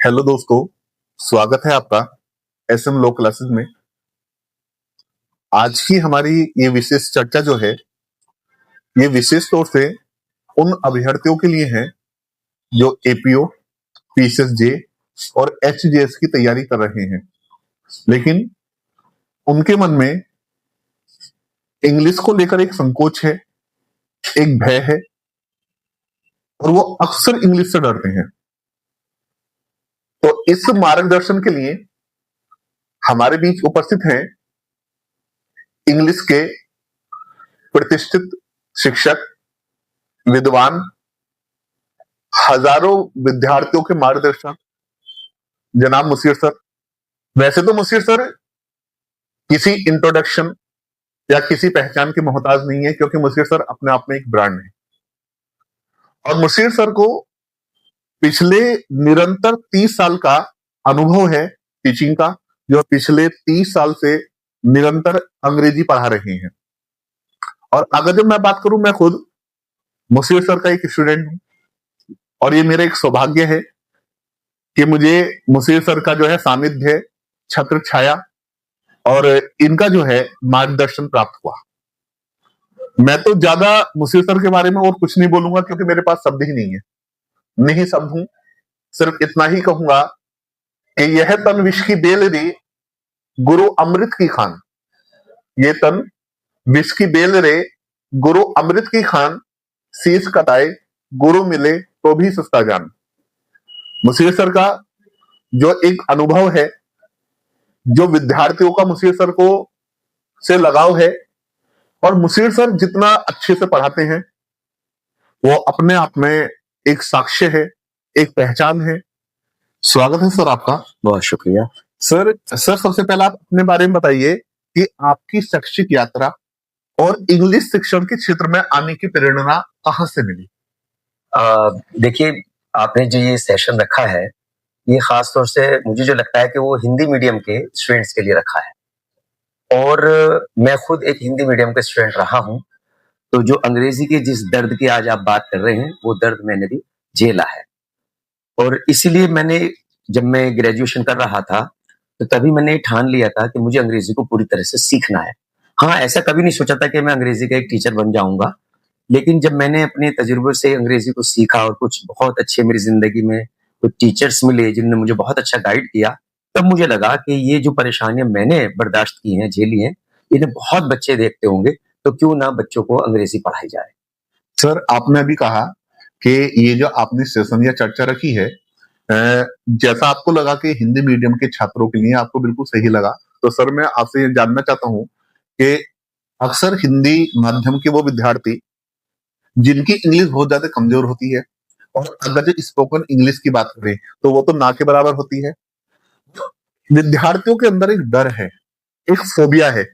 Hello दोस्तों, स्वागत है आपका एसएम लो क्लासेस में। आज की हमारी ये विशेष चर्चा जो है, ये विशेष तौर से उन अभ्यर्थियों के लिए है जो एपीओ, पीसीएसजे और एचजीएस की तैयारी कर रहे हैं, लेकिन उनके मन में इंग्लिश को लेकर एक संकोच है, एक भय है और वो अक्सर इंग्लिश से डरते हैं। तो इस मार्गदर्शन के लिए हमारे बीच उपस्थित हैं इंग्लिश के प्रतिष्ठित शिक्षक, विद्वान, हजारों विद्यार्थियों के मार्गदर्शक जनाब मुसीर सर। वैसे तो मुसीर सर किसी इंट्रोडक्शन या किसी पहचान के मोहताज नहीं है, क्योंकि मुसीर सर अपने आप में एक ब्रांड है। और मुसीर सर को पिछले निरंतर 30 साल का अनुभव है टीचिंग का, जो पिछले 30 साल से निरंतर अंग्रेजी पढ़ा रहे हैं। और अगर जब मैं बात करूं, मैं खुद मुसीर सर का एक स्टूडेंट हूं और ये मेरा एक सौभाग्य है कि मुझे मुसीर सर का जो है सानिध्य, छत्र छाया और इनका जो है मार्गदर्शन प्राप्त हुआ। मैं तो ज्यादा मुसीर सर के बारे में और कुछ नहीं बोलूंगा, क्योंकि मेरे पास शब्द ही नहीं है, नहीं शब्द हूं। सिर्फ इतना ही कहूंगा कि यह तन विष की बेल रे गुरु अमृत की खान, ये तन विष की बेल रे गुरु अमृत की खान, शीश कटाए गुरु मिले तो भी सस्ता जान। मुसीर सर का जो एक अनुभव है, जो विद्यार्थियों का मुसीर सर को से लगाव है, और मुसीर सर जितना अच्छे से पढ़ाते हैं वो अपने आप में एक साक्ष्य है, एक पहचान है। स्वागत है सर आपका। बहुत शुक्रिया सर। सबसे पहले आप अपने बारे में बताइए कि आपकी शैक्षिक यात्रा और इंग्लिश शिक्षण के क्षेत्र में आने की प्रेरणा कहां से मिली? देखिए, आपने जो ये सेशन रखा है, ये खास तौर से मुझे जो लगता है कि वो हिंदी मीडियम के स्टूडेंट्स के लिए रखा है, और मैं खुद एक हिंदी मीडियम का स्टूडेंट रहा हूं। तो जो अंग्रेजी के जिस दर्द की आज आप बात कर रहे हैं, वो दर्द मैंने भी झेला है। और इसीलिए जब मैं ग्रेजुएशन कर रहा था, तो तभी मैंने ठान लिया था कि मुझे अंग्रेजी को पूरी तरह से सीखना है। हाँ, ऐसा कभी नहीं सोचा था कि मैं अंग्रेजी का एक टीचर बन जाऊंगा, लेकिन जब मैंने अपने तजुर्बे से अंग्रेजी को सीखा और कुछ बहुत अच्छे मेरी जिंदगी में कुछ टीचर्स मिले जिन्होंने मुझे बहुत अच्छा गाइड किया, तब मुझे लगा कि ये जो परेशानियां मैंने बर्दाश्त की हैं, झेली हैं, इन्हें बहुत बच्चे देखते होंगे, तो क्यों ना बच्चों को अंग्रेजी पढ़ाई जाए। सर, आपने अभी कहा कि ये जो आपने सेशन या चर्चा रखी है, जैसा आपको लगा कि हिंदी मीडियम के छात्रों के लिए आपको बिल्कुल सही लगा, तो सर मैं आपसे ये जानना चाहता हूं कि अक्सर हिंदी माध्यम के वो विद्यार्थी जिनकी इंग्लिश बहुत ज्यादा कमजोर होती है, और अगर जो स्पोकन इंग्लिश की बात करें तो वो तो ना के बराबर होती है, विद्यार्थियों के अंदर एक डर है, एक फोबिया है,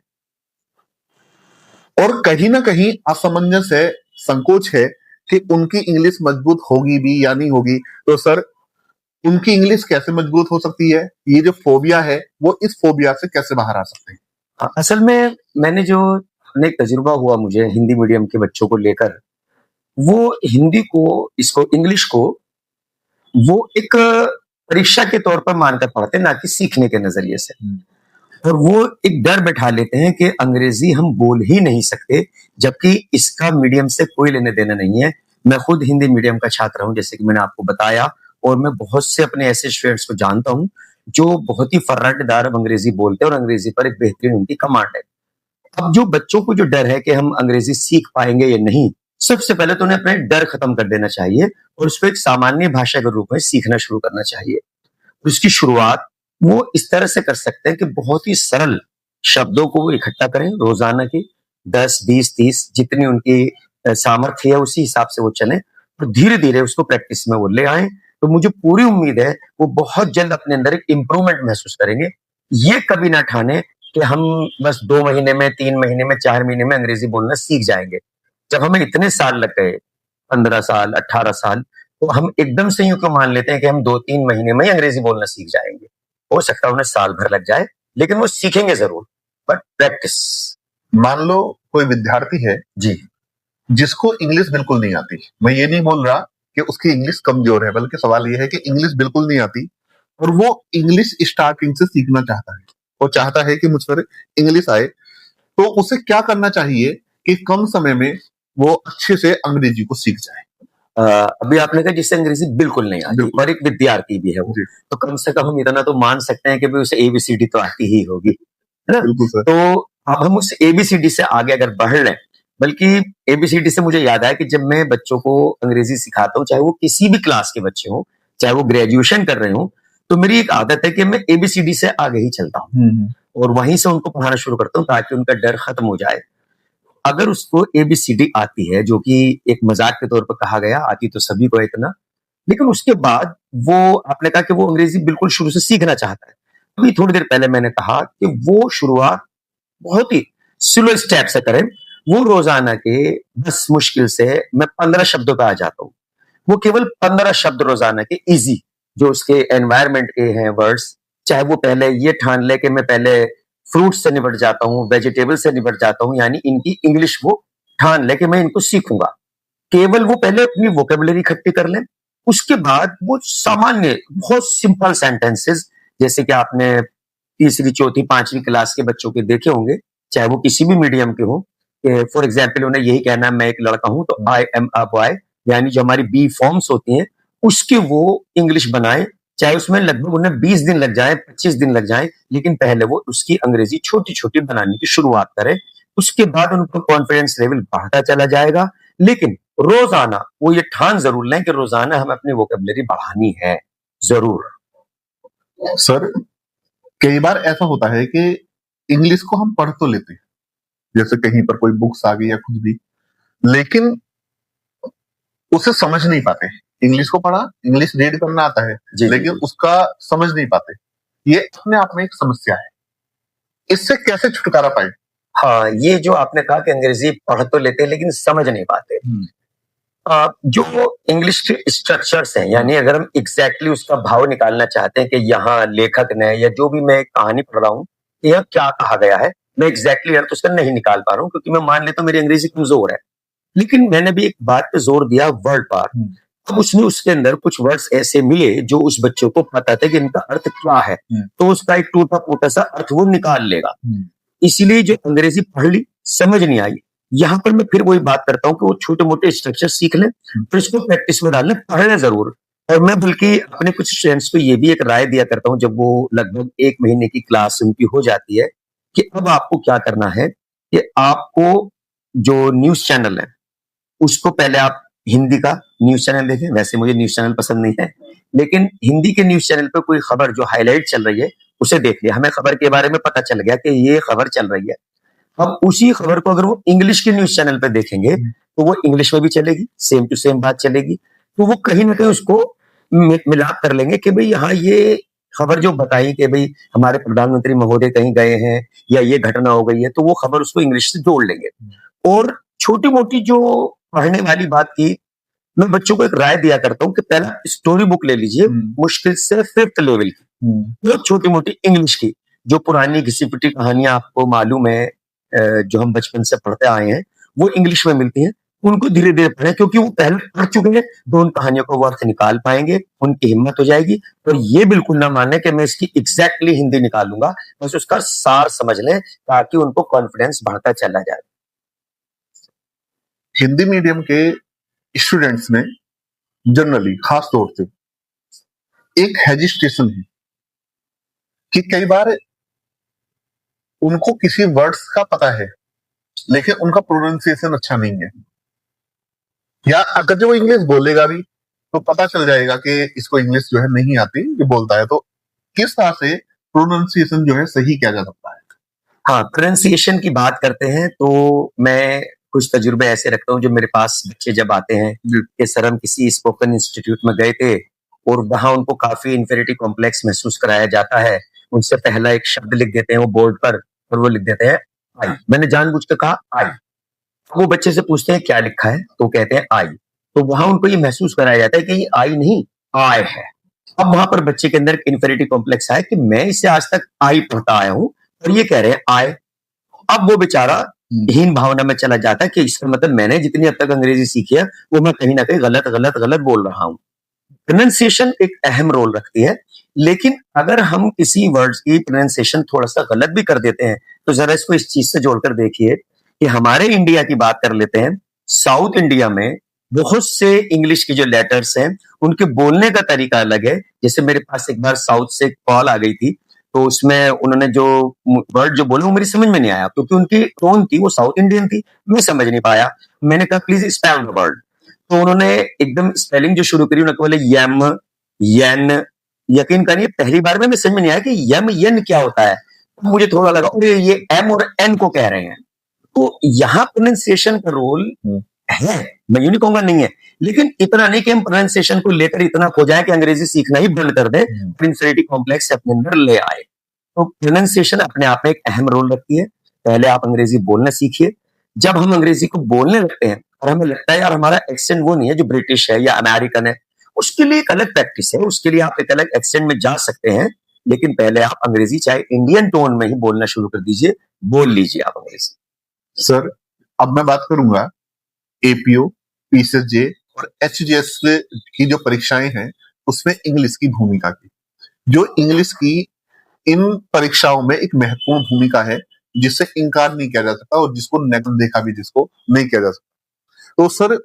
और कहीं ना कहीं असमंजस है, संकोच है कि उनकी इंग्लिश मजबूत होगी भी या नहीं होगी। तो सर, उनकी इंग्लिश कैसे मजबूत हो सकती है? ये जो फोबिया है, वो इस फोबिया से कैसे बाहर आ सकते हैं? असल में मैंने जो अपने एक तजुर्बा हुआ मुझे हिंदी मीडियम के बच्चों को लेकर, वो हिंदी को, इसको, इंग्लिश को वो एक परीक्षा के तौर पर मानकर पढ़ते हैं, ना कि सीखने के नजरिए से। और वो एक डर बैठा लेते हैं कि अंग्रेजी हम बोल ही नहीं सकते, जबकि इसका मीडियम से कोई लेने देना नहीं है। मैं खुद हिंदी मीडियम का छात्र हूं, जैसे कि मैंने आपको बताया, और मैं बहुत से अपने ऐसे स्टूडेंट्स को जानता हूं जो बहुत ही फर्राटेदार अंग्रेजी बोलते हैं और अंग्रेजी पर एक बेहतरीन उनकी कमांड है। अब जो बच्चों को जो डर है कि हम अंग्रेजी सीख पाएंगे या नहीं, सबसे पहले तो उन्हें अपने डर खत्म कर देना चाहिए और उसको एक सामान्य भाषा के रूप में सीखना शुरू करना चाहिए। उसकी शुरुआत वो इस तरह से कर सकते हैं कि बहुत ही सरल शब्दों को वो इकट्ठा करें, रोजाना की 10, 20, 30 जितनी उनकी सामर्थ्य है, उसी हिसाब से वो चले और धीरे धीरे उसको प्रैक्टिस में वो ले आए। तो मुझे पूरी उम्मीद है वो बहुत जल्द अपने अंदर एक इंप्रूवमेंट महसूस करेंगे। ये कभी ना ठाने कि हम बस 2 महीने में, 3 महीने में, 4 महीने में अंग्रेजी बोलना सीख जाएंगे। जब हमें इतने साल लग गए, 15 साल, 18 साल, तो हम एकदम से यूं क्यों मान लेते हैं कि हम 2-3 महीने में ही अंग्रेजी बोलना सीख जाएंगे। हो सकता है उन्हें साल भर लग जाए, लेकिन वो सीखेंगे जरूर, बट प्रैक्टिस। मान लो कोई विद्यार्थी है जी, जिसको इंग्लिश बिल्कुल नहीं आती, मैं ये नहीं बोल रहा कि उसकी इंग्लिश कमजोर है, बल्कि सवाल ये है कि इंग्लिश बिल्कुल नहीं आती, और वो इंग्लिश स्टार्टिंग से सीखना चाहता है, वो चाहता है कि मुझ पर इंग्लिश आए, तो उसे क्या करना चाहिए कि कम समय में वो अच्छे से अंग्रेजी को सीख जाए? अभी आपने कहा जिससे अंग्रेजी बिल्कुल नहीं आती बिल्कुल। और एक विद्यार्थी भी है वो, जी, तो कम से कम हम इतना तो मान सकते हैं कि भाई उसे एबीसीडी तो आती ही होगी, है ना? बिल्कुल सर। तो अब हम उस एबीसीडी से आगे अगर बढ़ लें, बल्कि एबीसीडी से मुझे याद आया कि जब मैं बच्चों को अंग्रेजी सिखाता हूँ, चाहे वो किसी भी क्लास के बच्चे हों, चाहे वो ग्रेजुएशन कर रहे हों, तो मेरी एक आदत है कि मैं एबीसीडी से आगे ही चलता हूँ और वहीं से उनको पढ़ाना शुरू करता हूँ ताकि उनका डर खत्म हो जाए। अगर उसको एबीसीडी आती है, जो कि एक मजाक के तौर पर कहा गया, आती तो सभी को है इतना, लेकिन उसके बाद वो आपने कहा कि वो अंग्रेजी बिल्कुल शुरू से सीखना चाहता है। अभी थोड़ी देर पहले मैंने कहा कि वो शुरुआत बहुत ही स्लो स्टेप से करें। वो रोजाना के बस मुश्किल से मैं 15 शब्दों पे आ जाता हूँ। वो केवल 15 शब्द रोजाना के इजी, जो उसके एनवायरनमेंट के हैं वर्ड्स, चाहे वो पहले ये ठान ले कि मैं पहले फ्रूट से निपट जाता हूँ, वेजिटेबल से निपट जाता हूँ, यानी इनकी इंग्लिश वो ठान ले कि मैं इनको सीखूंगा। केवल वो पहले अपनी वोकेबुलरी इकट्ठी कर लें, उसके बाद वो सामान्य बहुत सिंपल सेंटेंसेस, जैसे कि आपने तीसरी, चौथी, पांचवी क्लास के बच्चों के देखे होंगे, चाहे वो किसी भी मीडियम के हों, फॉर एग्जाम्पल उन्हें यही कहना है मैं एक लड़का हूं तो आई एम अ बॉय, यानी जो हमारी बी फॉर्म्स होती हैं उसके वो इंग्लिश बनाए, चाहे उसमें लगभग उन्हें 20 दिन लग जाए, 25 दिन लग जाए, लेकिन पहले वो उसकी अंग्रेजी छोटी छोटी बनाने की शुरुआत करें। उसके बाद उनका कॉन्फिडेंस लेवल बढ़ता चला जाएगा, लेकिन रोजाना वो ये ठान जरूर लें कि रोजाना हमें अपनी वोकेबुलरी बढ़ानी है जरूर। सर, कई बार ऐसा होता है कि इंग्लिश को हम पढ़ तो लेते हैं, जैसे कहीं पर कोई बुक्स आ गई या कुछ भी, लेकिन उसे समझ नहीं पाते। इंग्लिश को पढ़ा, इंग्लिश रीड करना आता है, जी जी लेकिन जी। उसका समझ नहीं पाते। ये अपने आप में एक समस्या है, इससे कैसे छुटकारा पाए? हाँ, ये जो आपने कहा कि अंग्रेजी पढ़ तो लेते हैं लेकिन समझ नहीं पाते। जो इंग्लिश के स्ट्रक्चर्स हैं, यानी अगर हम एग्जैक्टली उसका भाव निकालना चाहते हैं कि यहाँ लेखक ने या जो भी मैं कहानी पढ़ रहा हूँ, यह क्या कहा गया है, मैं एग्जैक्टली अर्थ उसका नहीं निकाल पा रहा हूँ क्योंकि मैं मान लेता हूँ मेरी अंग्रेजी कमजोर है। लेकिन मैंने भी एक बात पे जोर दिया, वर्ड पार। अब उसने उसके अंदर कुछ वर्ड्स ऐसे मिले जो उस बच्चे को पता था कि इनका अर्थ क्या है, तो उसका एक टूटा फूटा सा अर्थ वो निकाल लेगा। इसीलिए जो अंग्रेजी पढ़ ली समझ नहीं आई, यहाँ पर मैं फिर वही बात करता हूँ कि वो छोटे मोटे स्ट्रक्चर सीख लें, फिर इसको प्रैक्टिस में डालने, पढ़ने जरूर। और मैं बल्कि अपने कुछ स्टूडेंट्स को ये भी एक राय दिया करता हूँ जब वो लगभग 1 महीने की क्लास उनकी हो जाती है, कि अब आपको क्या करना है कि आपको जो न्यूज चैनल है उसको पहले आप हिंदी का न्यूज चैनल देखें। वैसे मुझे न्यूज चैनल पसंद नहीं है, लेकिन हिंदी के न्यूज चैनल पे कोई खबर जो हाईलाइट चल रही है उसे देख लिया, हमें खबर के बारे में पता चल गया कि ये खबर चल रही है। अब उसी खबर को अगर वो इंग्लिश के न्यूज चैनल पे देखेंगे तो वो इंग्लिश में भी चलेगी, सेम टू सेम बात चलेगी, तो वो कहीं ना कहीं उसको मिलाप कर लेंगे कि भाई हाँ ये खबर जो बताई कि भाई हमारे प्रधानमंत्री महोदय कहीं गए हैं या ये घटना हो गई है, तो वो खबर उसको इंग्लिश से जोड़ लेंगे। और छोटी मोटी जो पढ़ने वाली बात की, मैं बच्चों को एक राय दिया करता हूँ कि पहला स्टोरी बुक ले लीजिए, मुश्किल से 5th लेवल की, जो छोटी मोटी इंग्लिश की, जो पुरानी घिसी पिटी कहानियां आपको मालूम है, जो हम बचपन से पढ़ते आए हैं, वो इंग्लिश में मिलती हैं, उनको धीरे धीरे पढ़ें क्योंकि वो पहले पढ़ चुके हैं, तो उन कहानियों को वो अर्थ निकाल पाएंगे, उनकी हिम्मत हो जाएगी। और ये बिल्कुल ना माने कि मैं इसकी एग्जैक्टली हिंदी निकालूंगा, बस उसका सार समझ लें ताकि उनको कॉन्फिडेंस बढ़ता चला जाए। हिंदी मीडियम के स्टूडेंट्स में जनरली खास तौर से एक हेजिटेशन है कि कई बार उनको किसी वर्ड्स का पता है लेकिन उनका प्रोनाउंसिएशन अच्छा नहीं है, या अगर जो वो इंग्लिश बोलेगा भी तो पता चल जाएगा कि इसको इंग्लिश जो है नहीं आती, ये बोलता है। तो किस तरह से प्रोनाउंसिएशन जो है सही किया जा सकता है? हाँ, प्रोनाउंसिएशन की बात करते हैं तो मैं कुछ तजुर्बे ऐसे रखता हूँ जो मेरे पास बच्चे जब आते हैं कि सर हम किसी स्पोकन इंस्टीट्यूट में गए थे और वहां उनको काफी इंफीरियरिटी कॉम्प्लेक्स महसूस कराया जाता है, उनसे पहला एक शब्द लिख देते हैं वो बोर्ड पर और वो लिख देते हैं आई। मैंने जानबूझ के कहा आई। वो बच्चे से पूछते हैं क्या लिखा है, तो कहते हैं आई। तो वहां उनको ये महसूस कराया जाता है कि ये आई नहीं आय है। अब वहां पर बच्चे के अंदर इंफीरियरिटी कॉम्प्लेक्स है कि मैं इसे आज तक आई पढ़ता आया हूं और ये कह रहे हैं आय। अब वो बेचारा हीन भावना में चला जाता है कि इसका मतलब मैंने जितनी अब तक अंग्रेजी सीखी है वो मैं कहीं ना कहीं गलत गलत गलत बोल रहा हूं। प्रोनाउंसिएशन एक अहम रोल रखती है, लेकिन अगर हम किसी वर्ड की प्रोनाउंसिएशन थोड़ा सा गलत भी कर देते हैं, तो जरा इसको इस चीज से जोड़कर देखिए कि हमारे इंडिया की बात कर लेते हैं। साउथ इंडिया में बहुत से इंग्लिश के जो लेटर्स हैं, उनके बोलने का तरीका अलग है। जैसे मेरे पास एक बार साउथ से कॉल आ गई थी, तो उसमें उन्होंने जो वर्ड जो बोले वो मेरी समझ में नहीं आया, क्योंकि उनकी टोन थी, वो साउथ इंडियन थी, मैं समझ नहीं पाया। मैंने कहा प्लीज स्पेल द वर्ड, तो उन्होंने एकदम स्पेलिंग जो शुरू करी, उन्होंने बोले यम, यन। यकीन करिए पहली बार में मैं समझ में नहीं आया कि यम यन क्या होता है। मुझे थोड़ा लगा अरे ये एम और एन को कह रहे हैं। तो यहाँ प्रोनाउंसिएशन का रोल है, मैं यूं नहीं कहूंगा नहीं है, लेकिन इतना नहीं कि हम प्रोनाउंसिएशन को लेकर इतना खो जाए कि अंग्रेजी सीखना ही बंद कर दें, इंफीरियरिटी कॉम्प्लेक्स अपने अंदर ले आए। तो प्रोनाउंसिएशन अपने आप में एक अहम रोल रखती है। पहले आप अंग्रेजी बोलना सीखिए। जब हम अंग्रेजी को बोलने लगते हैं और हमें लगता है यार हमारा एक्सेंट वो नहीं है जो ब्रिटिश है या अमेरिकन है, उसके लिए एक अलग प्रैक्टिस है, उसके लिए आप एक अलग एक्सेंट में जा सकते हैं। लेकिन पहले आप अंग्रेजी चाहे इंडियन टोन में ही बोलना शुरू कर दीजिए, बोल लीजिए आप अंग्रेजी। सर अब मैं बात करूंगा एपीओ, पीसीएसजे और एचजीएस की जो परीक्षाएं हैं उसमें इंग्लिश की भूमिका की। जो इंग्लिश की इन परीक्षाओं में एक महत्वपूर्ण भूमिका है जिससे इनकार नहीं किया जा सकता और जिसको देखा भी जिसको नहीं किया जा सकता। तो सर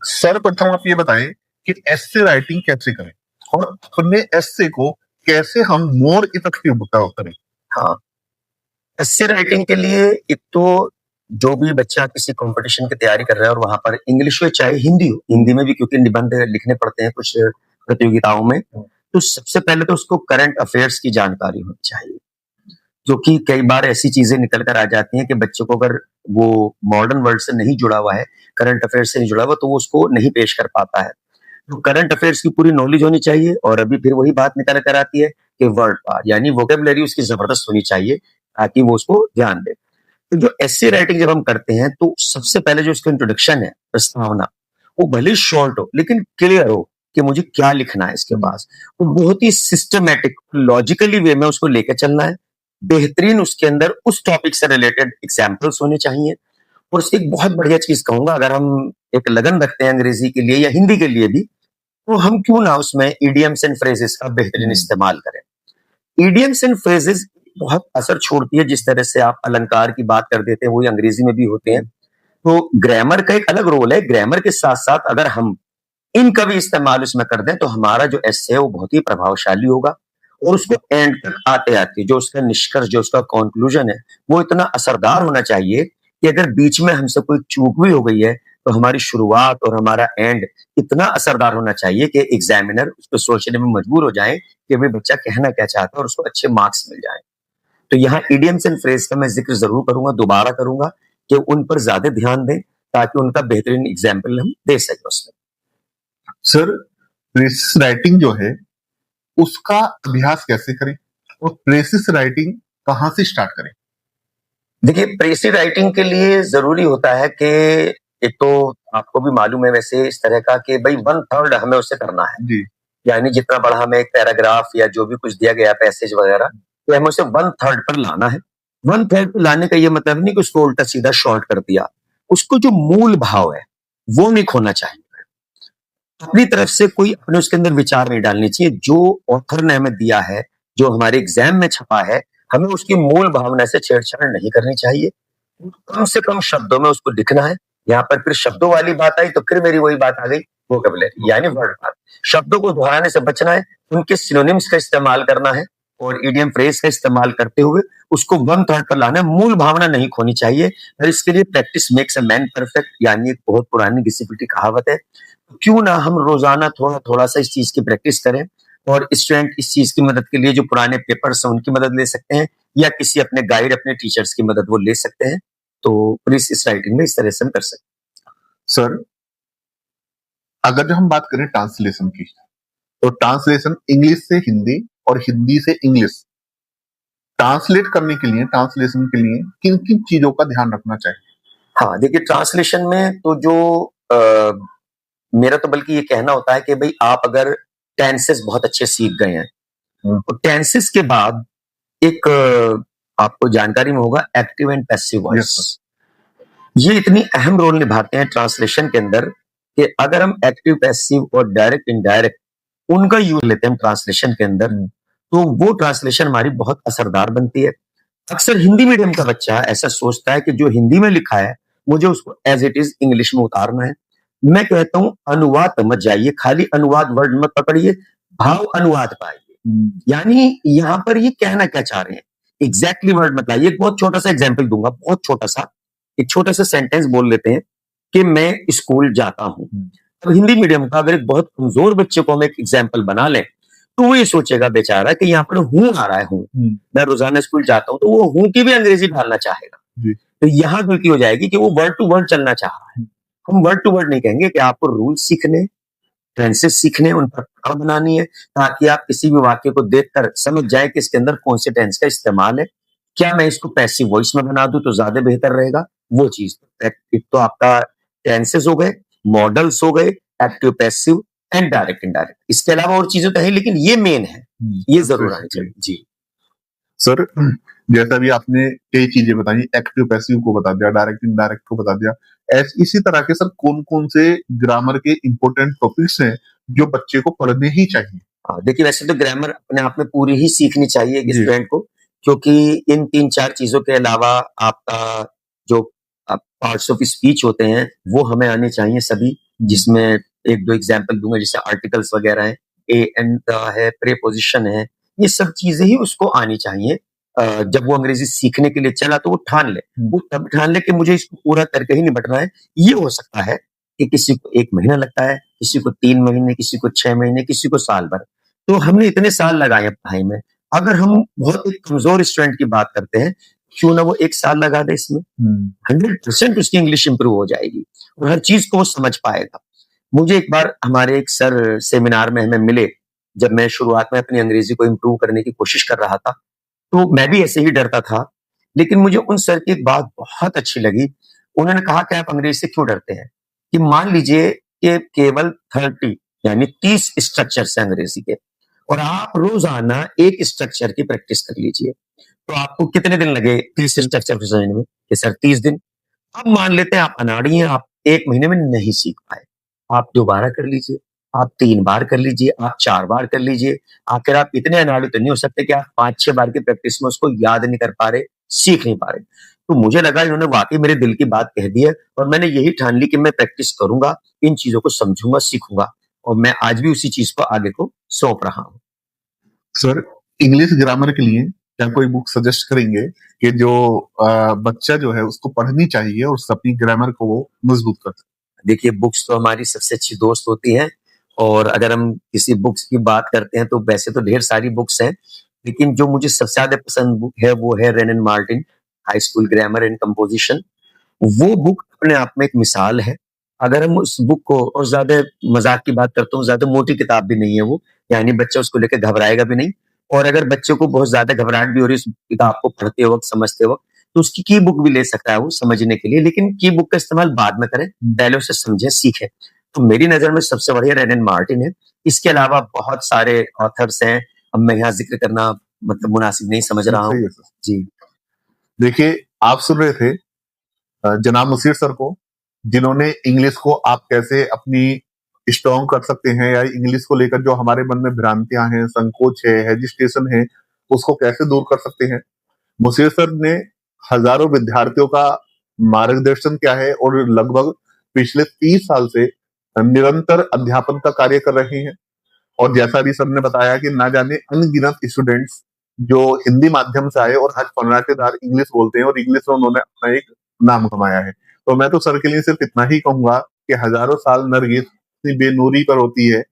सर्वप्रथम आप ये बताएं कि एस्से राइटिंग कैसे करें और अपने एस्से को कैसे हम मोर इफेक्टिव करें। हाँ, एस्से राइटिंग के लिए एक तो जो भी बच्चा किसी कंपटीशन की तैयारी कर रहा है और वहां पर इंग्लिश हो चाहे हिंदी हो, हिंदी में भी क्योंकि निबंध लिखने पड़ते हैं कुछ प्रतियोगिताओं में, तो सबसे पहले तो उसको करंट अफेयर्स की जानकारी होनी चाहिए। जो कि कई बार ऐसी चीजें निकल कर आ जाती हैं कि बच्चों को अगर वो मॉडर्न वर्ल्ड से नहीं जुड़ा हुआ है, करंट अफेयर्स से नहीं जुड़ा हुआ, तो वो उसको नहीं पेश कर पाता है। तो करंट अफेयर्स की पूरी नॉलेज होनी चाहिए। और अभी फिर वही बात निकल कर आती है कि वर्ड पार यानी वोकेबुलरी उसकी जबरदस्त होनी चाहिए ताकि वो उसको ध्यान दे। तो जो एस्से राइटिंग जब हम करते हैं तो सबसे पहले जो इसका इंट्रोडक्शन है, प्रस्तावना, वो भले शॉर्ट हो लेकिन क्लियर हो कि मुझे क्या लिखना है इसके पास। वो बहुत ही सिस्टमैटिक लॉजिकली वे में उसको लेकर चलना है। बेहतरीन उसके अंदर उस टॉपिक से रिलेटेड एग्जाम्पल्स होने चाहिए। और उसकी एक बहुत बढ़िया चीज कहूंगा, अगर हम एक लगन रखते हैं अंग्रेजी के लिए या हिंदी के लिए भी, तो हम क्यों ना उसमें इडियम्स एंड फ्रेजेस का बेहतरीन इस्तेमाल करें। इडियम्स एंड फ्रेजेस बहुत असर छोड़ती है। जिस तरह से आप अलंकार की बात कर देते हैं वही अंग्रेजी में भी होते हैं। तो ग्रामर का एक अलग रोल है। ग्रामर के साथ साथ अगर हम इनका भी इस्तेमाल उसमें कर दें तो हमारा जो एस्से है वो बहुत ही प्रभावशाली होगा। और उसको एंड तक आते आते जो उसका निष्कर्ष, जो उसका कंक्लूजन है, वो इतना असरदार होना चाहिए कि अगर बीच में हमसे कोई चूक भी हो गई है तो हमारी शुरुआत और हमारा एंड इतना असरदार होना चाहिए कि एग्जामिनर उसको सोचने में मजबूर हो जाए कि भाई बच्चा कहना क्या चाहता है और उसको अच्छे मार्क्स मिल जाए। तो यहाँ इडियम्स एंड फ्रेज का मैं जिक्र जरूर करूंगा, दोबारा करूंगा कि उन पर ज्यादा ध्यान दें ताकि उनका बेहतरीन एग्जाम्पल हम दे सकें उसमें। सर प्रेसिस राइटिंग जो है उसका अभ्यास कैसे करें और प्रेसिस राइटिंग कहां से स्टार्ट करें? देखिए, प्रेसिस राइटिंग के लिए जरूरी होता है कि एक तो आपको भी मालूम है वैसे इस तरह का कि भाई 1/3 हमें उससे करना है जी। यानी जितना बड़ा हमें एक पैराग्राफ या जो भी कुछ दिया गया पैसेज वगैरह, तो हमें उसे 1/3 पर लाना है। 1/3 पर लाने का ये मतलब नहीं कि उसको उल्टा सीधा शॉर्ट कर दिया। उसको जो मूल भाव है वो नहीं खोना चाहिए। अपनी तरफ से कोई अपने उसके अंदर विचार नहीं डालनी चाहिए। जो ऑथर ने हमें दिया है, जो हमारे एग्जाम में छपा है, हमें उसकी मूल भावना से छेड़छाड़ नहीं करनी चाहिए। कम से कम शब्दों में उसको लिखना है। यहाँ पर फिर शब्दों वाली बात आई तो फिर मेरी वही बात आ गई, वोकैबुलरी यानी वर्ड पार्ट। शब्दों को दोहराने से बचना है, उनके सिनोनिम्स का इस्तेमाल करना है और इडियम फ्रेज का इस्तेमाल करते हुए उसको 1/3 पर लाना है। मूल भावना नहीं खोनी चाहिए। और इसके लिए practice makes a man perfect यानी एक बहुत पुरानी घिसी-पिटी कहावत है। क्यों ना हम रोजाना थोड़ा-थोड़ा सा इस चीज की प्रैक्टिस करें। और स्टूडेंट इस चीज की मदद के लिए जो पुराने पेपर्स हैं उनकी मदद ले सकते हैं या किसी अपने गाइड, अपने टीचर्स की मदद वो ले सकते हैं। तो प्लीज इस राइटिंग में इस तरह से हम कर सकते हैं। सर अगर जो हम बात करें ट्रांसलेशन की, तो ट्रांसलेशन इंग्लिश से हिंदी और हिंदी से इंग्लिश ट्रांसलेट करने के लिए, ट्रांसलेशन के लिए किन किन चीजों का ध्यान रखना चाहिए? हाँ, देखिए ट्रांसलेशन में तो जो मेरा तो बल्कि ये कहना होता है कि भाई आप अगर टेंसेस बहुत अच्छे सीख गए हैं तो टेंसेस के बाद एक आपको जानकारी में होगा एक्टिव एंड पैसिव वॉइस। ये इतनी अहम रोल निभाते हैं ट्रांसलेशन के अंदर कि अगर हम एक्टिव, पैसिव और डायरेक्ट, इनडायरेक्ट उनका यूज लेते हैं हम ट्रांसलेशन के अंदर, तो वो ट्रांसलेशन हमारी बहुत असरदार बनती है। अक्सर हिंदी मीडियम का बच्चा ऐसा सोचता है कि जो हिंदी में लिखा है मुझे उसको एज इट इज इंग्लिश में उतारना है। मैं कहता हूं अनुवाद पे मत जाइए, खाली अनुवाद वर्ड मत पकड़िए, भाव अनुवाद पाइए। यानी यहाँ पर ये कहना क्या चाह रहे हैं, एग्जैक्टली वर्ड मत लाइए। एक बहुत छोटा सा एग्जाम्पल दूंगा, बहुत छोटा सा, एक छोटा सा सेंटेंस बोल लेते हैं कि मैं स्कूल जाता हूँ। अब हिंदी मीडियम का अगर एक बहुत कमजोर बच्चे को हम एक एग्जाम्पल बना लें तो वो ये सोचेगा बेचारा कि यहाँ पर हूं आ रहा है, हूं, मैं रोजाना स्कूल जाता हूं, तो वो हूं की भी अंग्रेजी डालना चाहेगा। तो यहाँ गलती हो जाएगी कि वो वर्ड टू वर्ड चलना चाह रहा है। हम वर्ड टू वर्ड नहीं कहेंगे कि आपको रूल सीखने, टेंसेस सीखने, उन पर पकड़ बनानी है ताकि आप किसी भी वाक्य को देखकर समझ जाए कि इसके अंदर कौन से टेंस का इस्तेमाल है। क्या मैं इसको पैसिव वॉइस में बना दूं तो ज्यादा बेहतर रहेगा, वो चीज। एक तो आपका टेंसेस हो गए, मॉडल्स हो गए, active passive and direct indirect. इसके अलावा और चीजें तो है लेकिन ये मेन है, ये जरूर आनी चाहिए। जी सर, जैसा भी आपने कई चीजें बताई, एक्टिव पैसिव को बता दिया, डायरेक्ट इनडायरेक्ट को बता दिया, इसी तरह के सर कौन कौन से ग्रामर के इंपॉर्टेंट टॉपिक्स हैं जो बच्चे को पढ़ने ही चाहिए? देखिए वैसे तो ग्रामर अपने आप में पूरी ही सीखनी चाहिए एक स्टूडेंट को, क्योंकि इन 3-4 चीजों के अलावा आपका जो पार्ट्स ऑफ स्पीच होते हैं वो हमें आने चाहिए सभी, जिसमें एक दो एग्जाम्पल दूंगा, जैसे आर्टिकल्स वगैरह है, ए एंड है, प्रेपोजिशन है, ये सब चीजें ही उसको आनी चाहिए। जब वो अंग्रेजी सीखने के लिए चला तो वो ठान ले, वो तब ठान ले कि मुझे इसको पूरा करके ही निपटना है। ये हो सकता है कि किसी को 1 महीना लगता है, किसी को 3 महीने, किसी को 6 महीने, किसी को साल भर। तो हमने इतने साल लगाए पढ़ाई में, अगर हम बहुत एक कमजोर स्टूडेंट की बात करते हैं, क्यों ना वो 1 साल लगा दे इसमें, 100% उसकी इंग्लिश इंप्रूव हो जाएगी और हर चीज को वो समझ पाएगा। मुझे एक बार हमारे एक सर सेमिनार में हमें मिले, जब मैं शुरुआत में अपनी अंग्रेजी को इंप्रूव करने की कोशिश कर रहा था, तो मैं भी ऐसे ही डरता था, लेकिन मुझे उन सर की एक बात बहुत अच्छी लगी। उन्होंने कहा कि आप अंग्रेजी से क्यों डरते हैं, कि मान लीजिए कि केवल 30 यानी 30 स्ट्रक्चर है अंग्रेजी के, और आप रोजाना एक स्ट्रक्चर की प्रैक्टिस कर लीजिए, तो आपको कितने दिन लगे 30 स्ट्रक्चर को समझने में? कि सर 30 दिन। अब मान लेते हैं आप अनाड़ी हैं, आप 1 महीने में नहीं सीख पाए, आप दोबारा कर लीजिए, आप 3 बार कर लीजिए, आप 4 बार कर लीजिए। आखिर आप इतने अनाड़ी तो नहीं हो सकते कि आप 5-6 बार की प्रैक्टिस में उसको याद नहीं कर पा रहे, सीख नहीं पा रहे। तो मुझे लगा इन्होंने वाकई मेरे दिल की बात कह दी है, और मैंने यही ठान ली कि मैं प्रैक्टिस करूंगा, इन चीजों को समझूंगा, सीखूंगा, और मैं आज भी उसी चीज को आगे को सौंप रहा हूँ। सर, इंग्लिश ग्रामर के लिए क्या कोई बुक सजेस्ट करेंगे कि जो बच्चा जो है उसको पढ़नी चाहिए और अपनी ग्रामर को वो मजबूत कर सके? देखिए बुक्स तो हमारी सबसे अच्छी दोस्त होती हैं, और अगर हम किसी बुक्स की बात करते हैं तो वैसे तो ढेर सारी बुक्स हैं, लेकिन जो मुझे सबसे ज्यादा पसंद बुक है वो है rain and Martin, high school grammar and composition. वो बुक अपने आप में एक मिसाल है। अगर हम उस बुक को, और ज्यादा मजाक की बात करता हूँ, ज्यादा मोटी किताब भी नहीं है वो, यानी बच्चा उसको लेकर घबराएगा भी नहीं, और अगर बच्चे को बहुत ज्यादा घबराहट भी हो रही है उस किताब को पढ़ते वक्त, समझते वक्त, तो उसकी की बुक भी ले सकता है वो समझने के लिए, लेकिन की बुक का इस्तेमाल बाद में करें, पहले उसे समझे, सीखे। तो मेरी नजर में सबसे बढ़िया रेन एंड मार्टिन है। इसके अलावा बहुत सारे ऑथर्स हैं, अब मैं यहाँ जिक्र करना मतलब मुनासिब नहीं समझ रहा हूँ। जी देखिए, आप सुन रहे थे जनाब मुसीर सर को, जिन्होंने इंग्लिश को आप कैसे अपनी स्ट्रॉन्ग कर सकते हैं, या इंग्लिश को लेकर जो हमारे मन में भ्रांतियां हैं, संकोच है, हेजिटेशन है, उसको कैसे दूर कर सकते हैं। मुसीर सर ने हजारों विद्यार्थियों का मार्गदर्शन किया है और लगभग पिछले 30 साल से निरंतर अध्यापन का कार्य कर रहे हैं। और जैसा भी सर ने बताया कि ना जाने अनगिनत स्टूडेंट्स जो हिंदी माध्यम से आए और आज फर्राटेदार इंग्लिश बोलते हैं, और इंग्लिश में उन्होंने अपना एक नाम कमाया है। तो मैं तो सर के लिए सिर्फ इतना ही कहूंगा कि हजारों साल नरगिस अपनी बेनूरी पर होती है,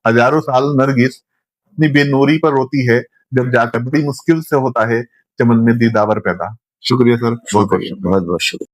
हजारों साल नरगिस अपनी बेनूरी पर होती है, जब जाकर बड़ी मुश्किल से होता है चमन में दीदावर पैदा। शुक्रिया सर, बहुत बहुत बहुत शुक्रिया।